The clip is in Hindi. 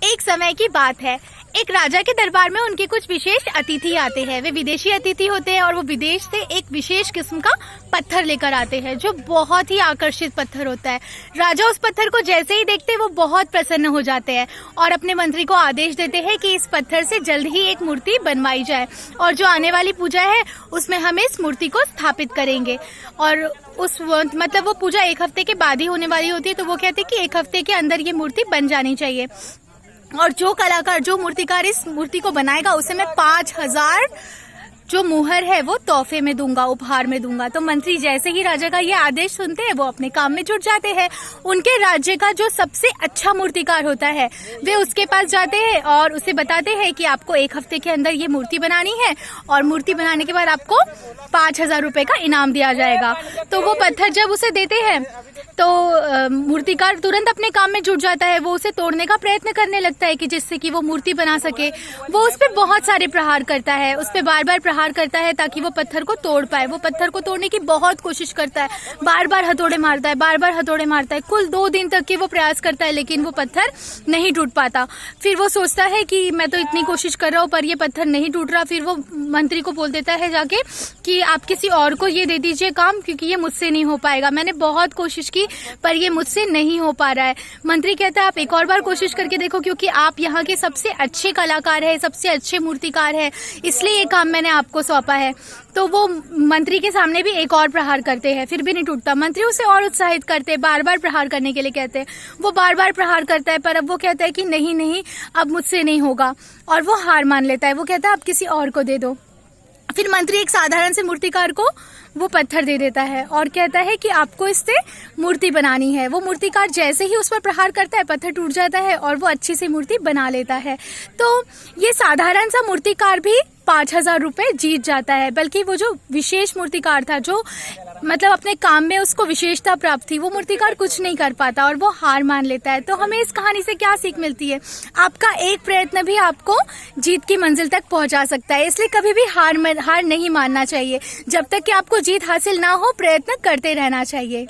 एक समय की बात है, एक राजा के दरबार में उनके कुछ विशेष अतिथि आते हैं। वे विदेशी अतिथि होते हैं और वो विदेश से एक विशेष किस्म का पत्थर लेकर आते हैं जो बहुत ही आकर्षित पत्थर होता है। राजा उस पत्थर को जैसे ही देखते हैं वो बहुत प्रसन्न हो जाते हैं और अपने मंत्री को आदेश देते हैं कि इस पत्थर से जल्द ही एक मूर्ति बनवाई जाए और जो आने वाली पूजा है उसमें हम इस मूर्ति को स्थापित करेंगे। और वो पूजा एक हफ्ते के बाद ही होने वाली होती है, तो वो कहते हैं कि एक हफ्ते के अंदर ये मूर्ति बन जानी चाहिए। और जो मूर्तिकार इस मूर्ति को बनाएगा उसे मैं 5000 जो मुहर है वो तोहफे में दूंगा, उपहार में दूंगा। तो मंत्री जैसे ही राजा का ये आदेश सुनते हैं वो अपने काम में जुट जाते हैं। उनके राज्य का जो सबसे अच्छा मूर्तिकार होता है वे उसके पास जाते हैं और उसे बताते हैं कि आपको एक हफ्ते के अंदर ये मूर्ति बनानी है और मूर्ति बनाने के बाद आपको 5000 रुपए का इनाम दिया जाएगा। तो वो पत्थर जब उसे देते हैं तो मूर्तिकार तुरंत अपने काम में जुट जाता है। वो उसे तोड़ने का प्रयत्न करने लगता है कि जिससे कि वो मूर्ति बना सके। वो उस पर बहुत सारे प्रहार करता है, उस पर बार बार प्रहार करता है ताकि वो पत्थर को तोड़ पाए। वो पत्थर को तोड़ने की बहुत कोशिश करता है, बार बार हथौड़े मारता है, बार बार हथौड़े मारता है। कुल 2 दिन तक के वो प्रयास करता है लेकिन वो पत्थर नहीं टूट पाता। फिर वो सोचता है कि मैं तो इतनी कोशिश कर रहा हूँ पर ये पत्थर नहीं टूट रहा। फिर वो मंत्री को बोल देता है जाके कि आप किसी और को ये दे दीजिए काम, क्योंकि ये मुझसे नहीं हो पाएगा। मैंने बहुत कोशिश की पर ये मुझसे नहीं हो पा रहा है। मंत्री कहता है आप एक और बार कोशिश करके देखो, क्योंकि आप यहाँ के सबसे अच्छे कलाकार हैं, सबसे अच्छे मूर्तिकार हैं, इसलिए ये काम मैंने आपको सौंपा है। तो वो मंत्री के सामने भी एक और प्रहार करते हैं, फिर भी नहीं टूटता। मंत्री उसे और उत्साहित करते हैं, बार बार प्रहार करने के लिए कहते हैं। वो बार बार प्रहार करता है पर अब वो कहता है कि नहीं नहीं, अब मुझसे नहीं होगा और वो हार मान लेता है। वो कहता है आप किसी और को दे दो। फिर मंत्री एक साधारण से मूर्तिकार को वो पत्थर दे देता है और कहता है कि आपको इससे मूर्ति बनानी है। वो मूर्तिकार जैसे ही उस पर प्रहार करता है पत्थर टूट जाता है और वो अच्छी सी मूर्ति बना लेता है। तो ये साधारण सा मूर्तिकार भी 5000 रुपए जीत जाता है। बल्कि वो जो विशेष मूर्तिकार था, जो मतलब अपने काम में उसको विशेषता प्राप्त थी, वो मूर्तिकार कुछ नहीं कर पाता और वो हार मान लेता है। तो हमें इस कहानी से क्या सीख मिलती है? आपका एक प्रयत्न भी आपको जीत की मंजिल तक पहुंचा सकता है, इसलिए कभी भी हार नहीं मानना चाहिए। जब तक कि आपको जीत हासिल ना हो प्रयत्न करते रहना चाहिए।